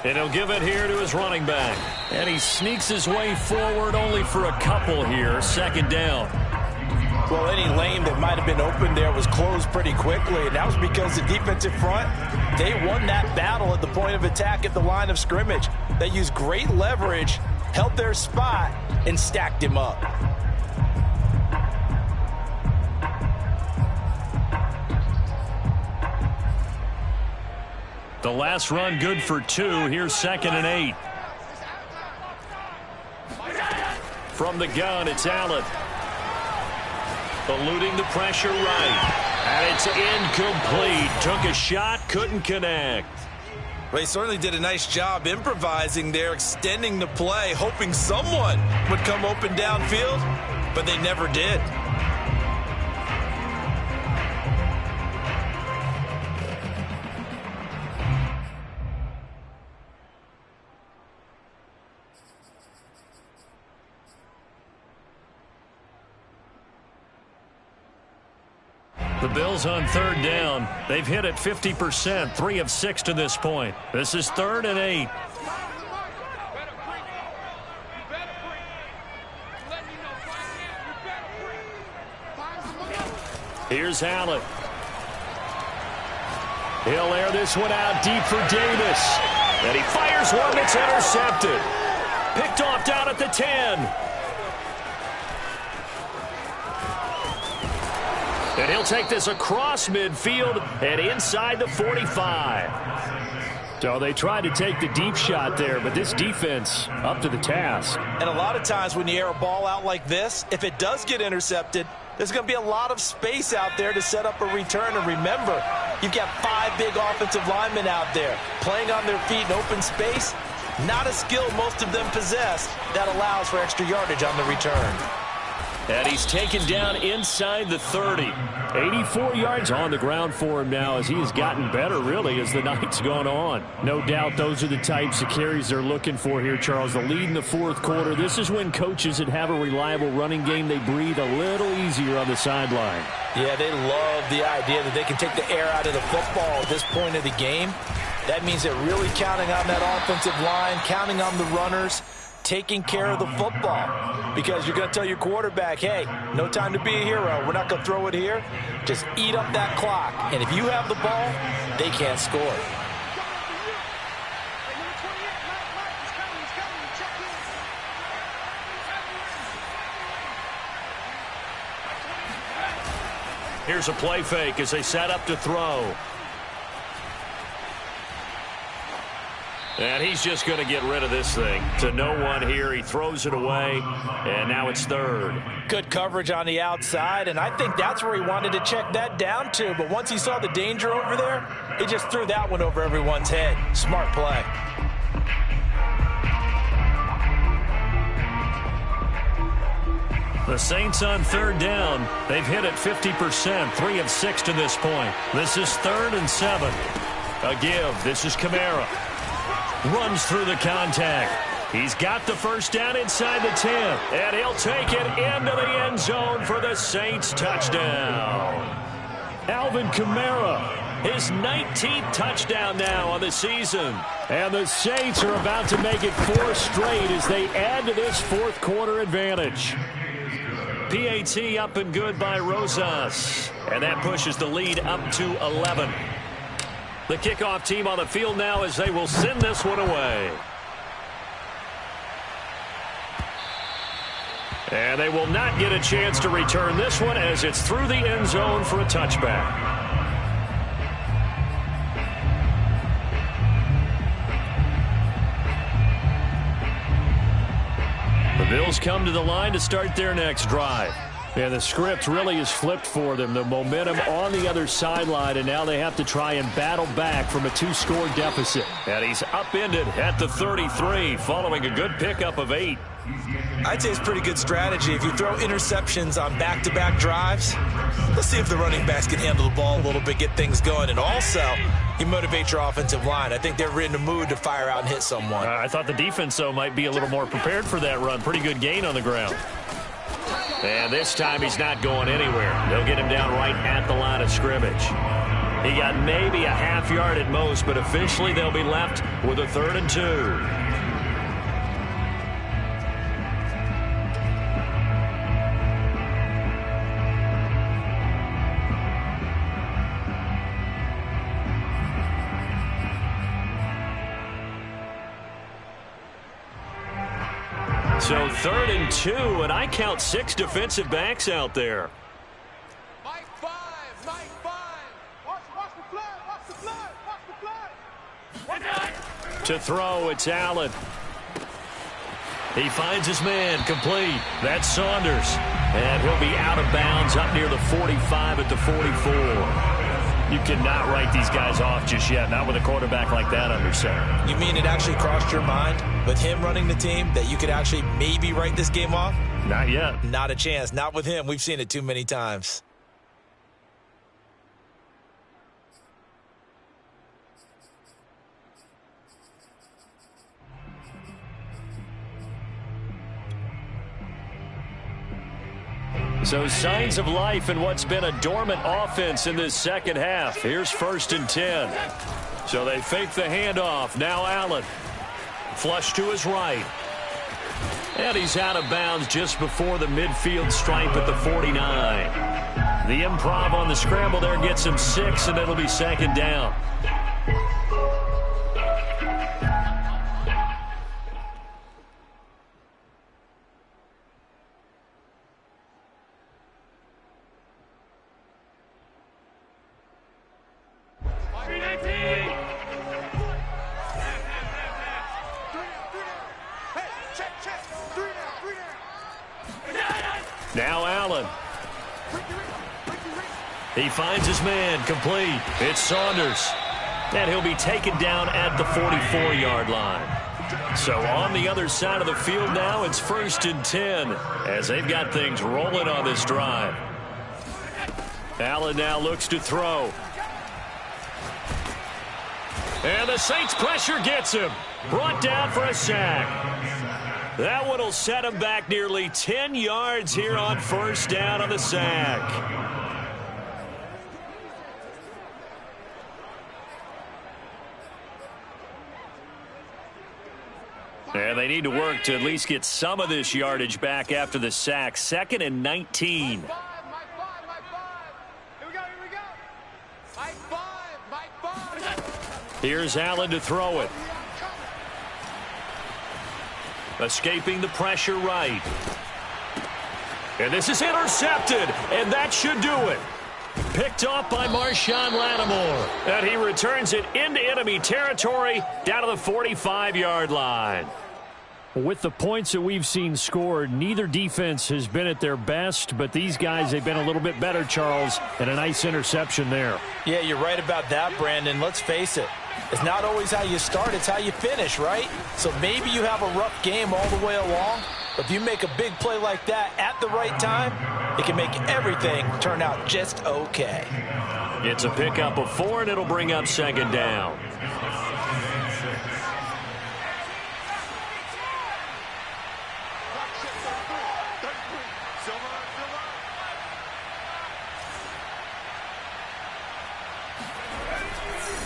And he'll give it here to his running back. And he sneaks his way forward only for a couple here. 2nd down. Well, any lane that might have been open there was closed pretty quickly, and that was because the defensive front, they won that battle at the point of attack at the line of scrimmage. They used great leverage held their spot, and stacked him up. The last run good for 2. Here's 2nd and 8. From the gun, it's Allen. Eluding the pressure right. And it's incomplete. Took a shot, couldn't connect. Well, he certainly did a nice job improvising there, extending the play, hoping someone would come open downfield, but they never did. The Bills on 3rd down. They've hit it 50%, 3 of 6 to this point. This is 3rd and 8. Here's Allen. He'll air this one out deep for Davis. And he fires one that's intercepted. Picked off down at the 10. And he'll take this across midfield and inside the 45. So they tried to take the deep shot there, but this defense up to the task. And a lot of times when you air a ball out like this, if it does get intercepted, there's going to be a lot of space out there to set up a return. And remember, you've got 5 big offensive linemen out there playing on their feet in open space. Not a skill most of them possess that allows for extra yardage on the return. And he's taken down inside the 30. 84 yards on the ground for him now as he has gotten better, really, as the night's gone on. No doubt those are the types of carries they're looking for here, Charles. The lead in the 4th quarter. This is when coaches that have a reliable running game, they breathe a little easier on the sideline. Yeah, they love the idea that they can take the air out of the football at this point of the game. That means they're really counting on that offensive line, counting on the runners, taking care of the football, because you're going to tell your quarterback, hey, no time to be a hero. We're not going to throw it here. Just eat up that clock. And if you have the ball, they can't score. Here's a play fake as they set up to throw. And he's just going to get rid of this thing. To no one here. He throws it away, and now it's 3rd. Good coverage on the outside, and I think that's where he wanted to check that down to. But once he saw the danger over there, he just threw that one over everyone's head. Smart play. The Saints on 3rd down. They've hit it 50%, 3 of 6 to this point. This is 3rd and 7. A give. This is Kamara. Runs through the contact. He's got the first down inside the 10. And he'll take it into the end zone for the Saints touchdown. Alvin Kamara, his 19th touchdown now on the season. And the Saints are about to make it 4 straight as they add to this 4th quarter advantage. PAT up and good by Rosas. And that pushes the lead up to 11. The kickoff team on the field now as they will send this one away. And they will not get a chance to return this one as it's through the end zone for a touchback. The Bills come to the line to start their next drive. And the script really is flipped for them. The momentum on the other sideline, and now they have to try and battle back from a 2-score deficit. And he's upended at the 33 following a good pickup of 8. I'd say it's pretty good strategy. If you throw interceptions on back-to-back drives, let's see if the running backs can handle the ball a little bit, get things going. And also, you motivate your offensive line. I think they're in the mood to fire out and hit someone. I thought the defense, though, might be a little more prepared for that run. Pretty good gain on the ground. And this time he's not going anywhere. They'll get him down right at the line of scrimmage. He got maybe a half yard at most, but officially they'll be left with a 3rd and 2. So 3rd and 2, and I count 6 defensive backs out there. Mike 5, Mike 5. Watch the flag, watch the flag, watch the flag. To throw, it's Allen. He finds his man, complete. That's Saunders. And he'll be out of bounds up near the 45 at the 44. You cannot write these guys off just yet, not with a quarterback like that under center. You mean it actually crossed your mind with him running the team that you could actually maybe write this game off? Not yet. Not a chance. Not with him. We've seen it too many times. So signs of life in what's been a dormant offense in this second half. Here's 1st and 10. So they fake the handoff. Now Allen. Flush to his right. And he's out of bounds just before the midfield stripe at the 49. The improv on the scramble there gets him 6, and it'll be 2nd down. Now Allen. He finds his man, complete. It's Saunders. And he'll be taken down at the 44-yard line. So on the other side of the field now, it's 1st and 10 as they've got things rolling on this drive. Allen now looks to throw. And the Saints pressure gets him. Brought down for a sack. That one will set him back nearly 10 yards here on 1st down on the sack. And they need to work to at least get some of this yardage back after the sack. 2nd and 19. Mike 5, Mike 5. Here we go. Mike 5. Here's Allen to throw it. Escaping the pressure right. And this is intercepted, and that should do it. Picked off by Marshawn Lattimore. And he returns it into enemy territory down to the 45-yard line. With the points that we've seen scored, neither defense has been at their best, but these guys, they've been a little bit better, Charles, and a nice interception there. Yeah, you're right about that, Brandon. Let's face it. It's not always how you start, it's how you finish, right? So maybe you have a rough game all the way along, but if you make a big play like that at the right time, it can make everything turn out just okay. It's a pickup of 4, and it'll bring up 2nd down.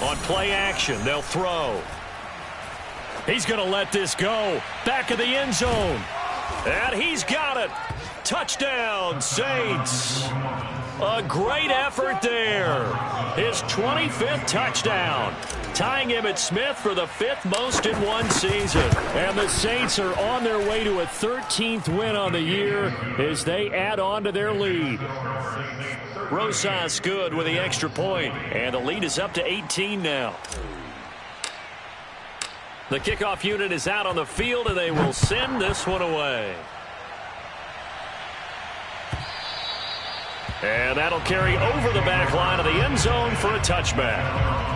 On play action, they'll throw. He's going to let this go. Back of the end zone. And he's got it. Touchdown, Saints. A great effort there. His 25th touchdown. Tying Emmitt Smith for the 5th most in one season. And the Saints are on their way to a 13th win on the year as they add on to their lead. Rosas good with the extra point, and the lead is up to 18 now. The kickoff unit is out on the field, and they will send this one away. And that'll carry over the back line of the end zone for a touchback.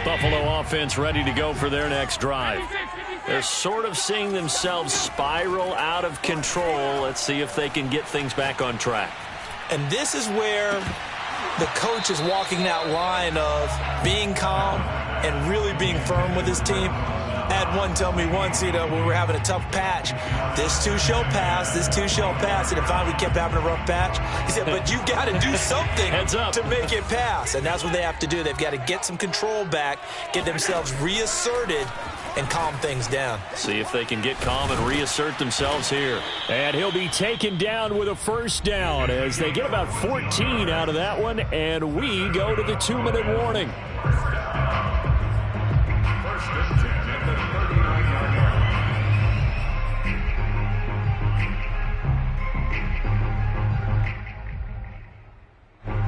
Buffalo offense ready to go for their next drive. They're sort of seeing themselves spiral out of control. Let's see if they can get things back on track. And this is where the coach is walking that line of being calm and really being firm with his team. At someone tell me once, when we were having a tough patch, this too shall pass, this too shall pass. And if finally we kept having a rough patch, he said, but you got to do something to make it pass. And that's what they have to do. They've got to get some control back, get themselves reasserted, and calm things down. See if they can get calm and reassert themselves here. And he'll be taken down with a first down as they get about 14 out of that one, and we go to the 2-minute warning. First and 10 at the 39-yard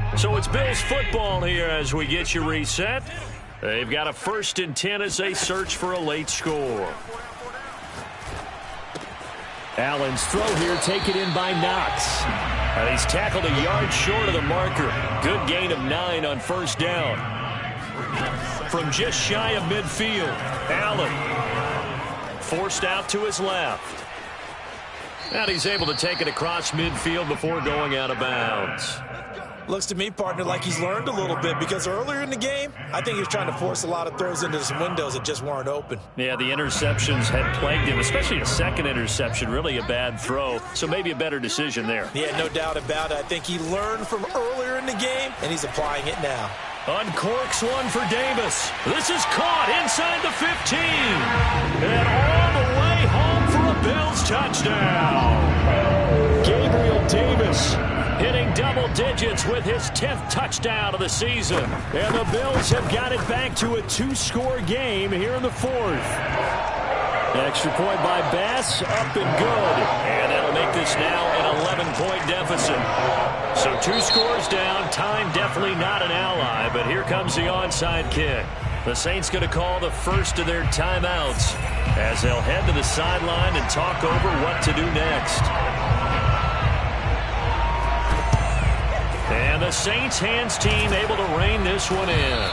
line. So it's Bills football here as we get you reset. They've got a 1st and 10 as they search for a late score. Allen's throw here taken in by Knox. And he's tackled a yard short of the marker. Good gain of 9 on first down. From just shy of midfield, Allen forced out to his left. And he's able to take it across midfield before going out of bounds. Looks to me, partner, like he's learned a little bit, because earlier in the game, I think he was trying to force a lot of throws into some windows that just weren't open. Yeah, the interceptions had plagued him, especially a second interception, really a bad throw. So maybe a better decision there. Yeah, no doubt about it. I think he learned from earlier in the game, and he's applying it now. Uncorks one for Davis. This is caught inside the 15. And all the way home for a Bills touchdown. Gabriel Davis hitting double digits with his 10th touchdown of the season. And the Bills have got it back to a 2-score game here in the 4th. Extra point by Bass, up and good. And that'll make this now an 11-point deficit. So 2 scores down, time definitely not an ally, but here comes the onside kick. The Saints going to call the first of their timeouts as they'll head to the sideline and talk over what to do next. And the Saints hands team able to rein this one in.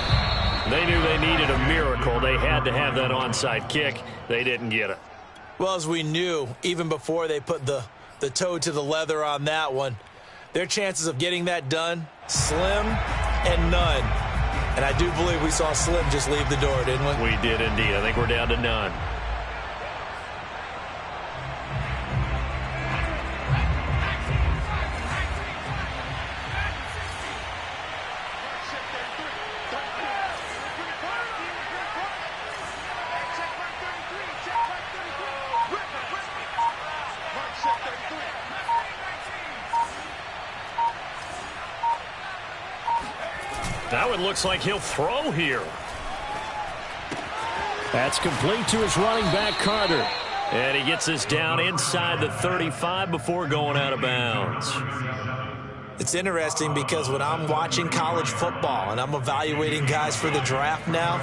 They knew they needed a miracle. They had to have that onside kick. They didn't get it. Well, as we knew, even before they put the toe to the leather on that one, their chances of getting that done, slim and none. And I do believe we saw Slim just leave the door, didn't we? We did indeed. I think we're down to none. Now it looks like he'll throw here. That's complete to his running back, Carter. And he gets this down inside the 35 before going out of bounds. It's interesting because when I'm watching college football and I'm evaluating guys for the draft now,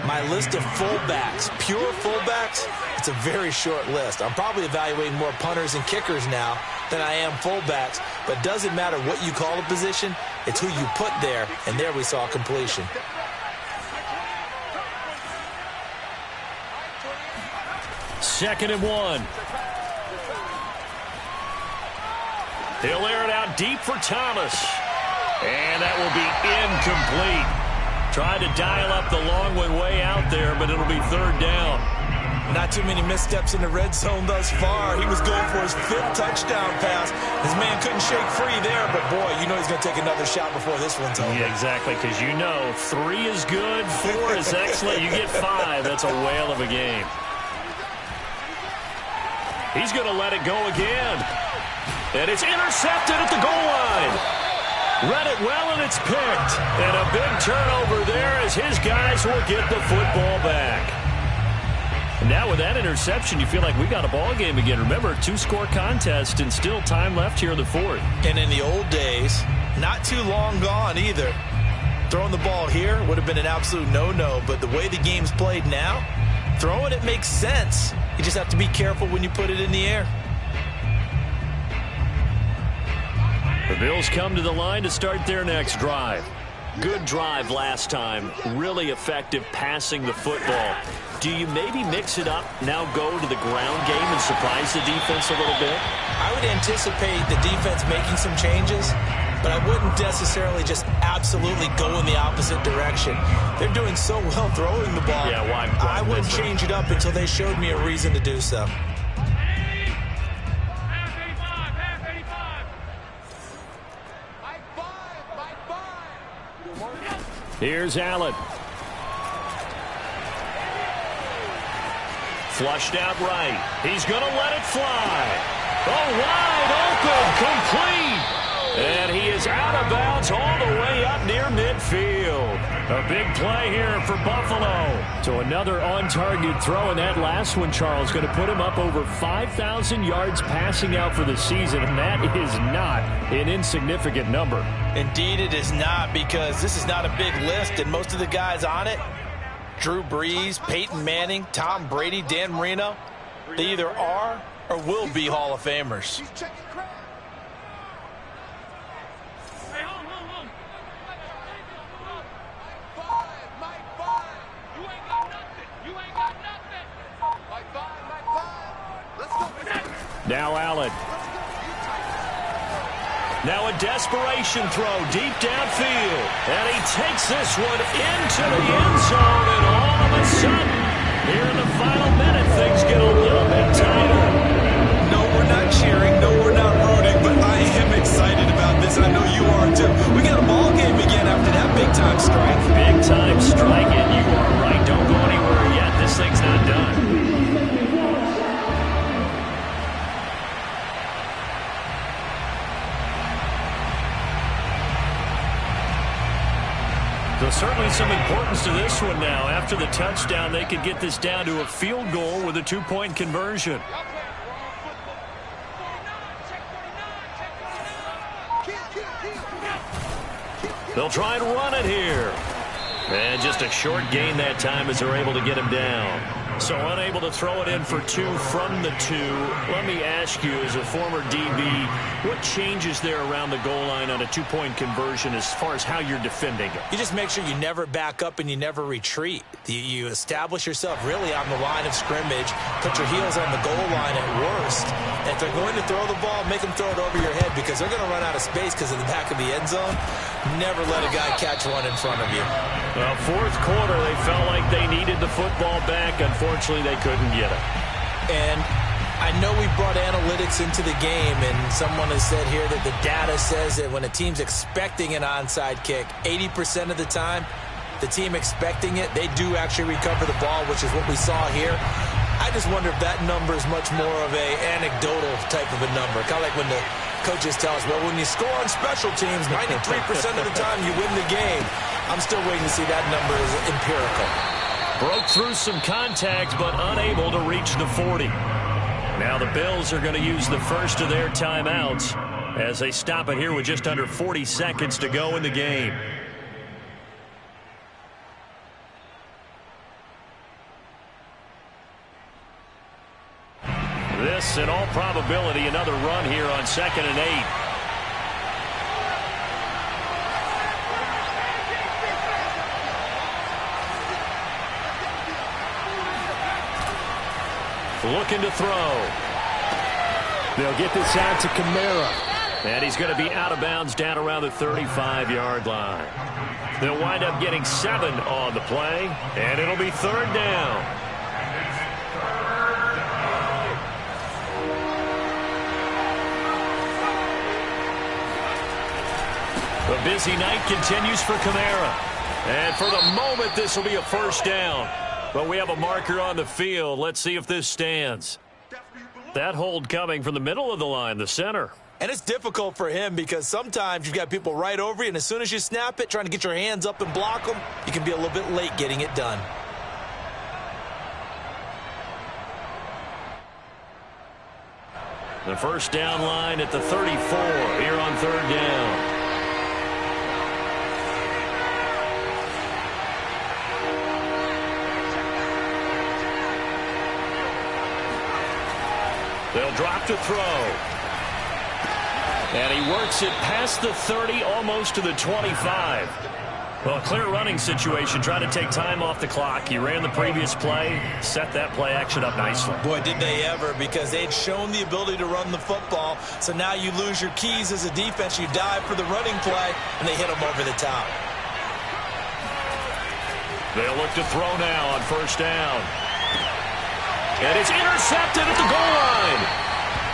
my list of fullbacks, pure fullbacks, it's a very short list. I'm probably evaluating more punters and kickers now than I am fullbacks, but it doesn't matter what you call a position, it's who you put there, and there we saw completion. Second and 1. He'll air it out deep for Thomas. And that will be incomplete. Tried to dial up the long one way out there, but it'll be third down. Not too many missteps in the red zone thus far. He was going for his 5th touchdown pass. His man couldn't shake free there, but boy, you know he's going to take another shot before this one's over. Yeah, exactly, because you know 3 is good, 4 is excellent. You get 5, that's a whale of a game. He's going to let it go again. And it's intercepted at the goal line. Read it well, and it's picked. And a big turnover there as his guys will get the football back. And now with that interception, you feel like we got a ball game again. Remember, 2-score contest and still time left here in the 4th. And in the old days, not too long gone either, throwing the ball here would have been an absolute no-no. But the way the game's played now, throwing it makes sense. You just have to be careful when you put it in the air. The Bills come to the line to start their next drive. Good drive last time. Really effective passing the football. Do you maybe mix it up, now go to the ground game and surprise the defense a little bit? I would anticipate the defense making some changes, but I wouldn't necessarily just absolutely go in the opposite direction. They're doing so well throwing the ball. Yeah, why I wouldn't change it up until they showed me a reason to do so. Here's Allen. Flushed out right. He's going to let it fly. Oh, wide open, complete. And he is out of bounds all the way up near midfield. A big play here for Buffalo. So another on-target throw, and that last one, Charles, going to put him up over 5,000 yards passing out for the season, and that is not an insignificant number. Indeed it is not, because this is not a big list, and most of the guys on it, Drew Brees, Peyton Manning, Tom Brady, Dan Marino, they either are or will be Hall of Famers. Now Allen. Now a desperation throw deep downfield. And he takes this one into the end zone. And all of a sudden, here in the final minute, things get a little bit tighter. No, we're not cheering. No, we're not rooting. But I am excited about this. I know you are too. We got a ball game again after that big-time strike. Big-time strike, and you are right. Don't go anywhere yet. This thing's not done. So certainly some importance to this one now. After the touchdown, they could get this down to a field goal with a two-point conversion. They'll try and run it here. And just a short gain that time as they're able to get him down. So unable to throw it in for two from the two. Let me ask you, as a former DB, what changes there around the goal line on a two-point conversion as far as how you're defending it? You just make sure you never back up and you never retreat. You establish yourself really on the line of scrimmage, put your heels on the goal line at worst. And if they're going to throw the ball, make them throw it over your head, because they're going to run out of space because of the back of the end zone. Never let a guy catch one in front of you. Well, fourth quarter, they felt like they needed the football back. Unfortunately, they couldn't get it. And I know we brought analytics into the game, and someone has said here that the data says that when a team's expecting an onside kick, 80% of the time, the team expecting it, they do actually recover the ball, which is what we saw here. I just wonder if that number is much more of a anecdotal type of a number. Kind of like when the coaches tell us, well, when you score on special teams, 93% of the time you win the game. I'm still waiting to see that number is empirical. Broke through some contact, but unable to reach the 40. Now the Bills are going to use the first of their timeouts as they stop it here with just under 40 seconds to go in the game. This, in all probability, another run here on 2nd and 8. Looking to throw. They'll get this out to Kamara. And he's going to be out of bounds down around the 35-yard line. They'll wind up getting 7 on the play, and it'll be 3rd down. The busy night continues for Kamara. And for the moment, this will be a 1st down. But we have a marker on the field. Let's see if this stands. That hold coming from the middle of the line, the center. And it's difficult for him because sometimes you've got people right over you, and as soon as you snap it, trying to get your hands up and block them, you can be a little bit late getting it done. The 1st down line at the 34 here on 3rd down. They'll drop to throw. And he works it past the 30, almost to the 25. Well, a clear running situation, trying to take time off the clock. He ran the previous play, set that play action up nicely. Boy, did they ever, because they'd shown the ability to run the football. So now you lose your keys as a defense. You dive for the running play, and they hit them over the top. They'll look to throw now on first down. And it's intercepted at the goal line.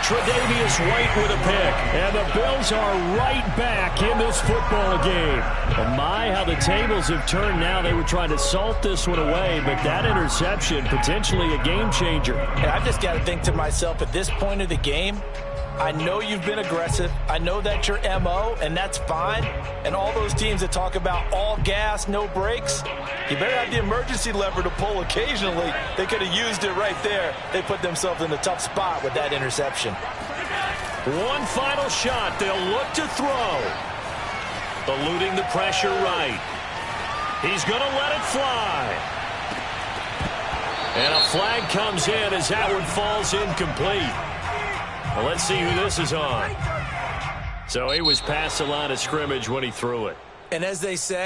Tre'Davious White with a pick. And the Bills are right back in this football game. And my, how the tables have turned now. They were trying to salt this one away, but that interception, potentially a game changer. And I've just got to think to myself, at this point of the game, I know you've been aggressive. I know that's your MO, and that's fine. And all those teams that talk about all gas, no brakes, you better have the emergency lever to pull occasionally. They could have used it right there. They put themselves in a tough spot with that interception. One final shot. They'll look to throw. Eluding the pressure right. He's going to let it fly. And a flag comes in as that one falls incomplete. Well, let's see who this is on. So he was past the line of scrimmage when he threw it. And as they say,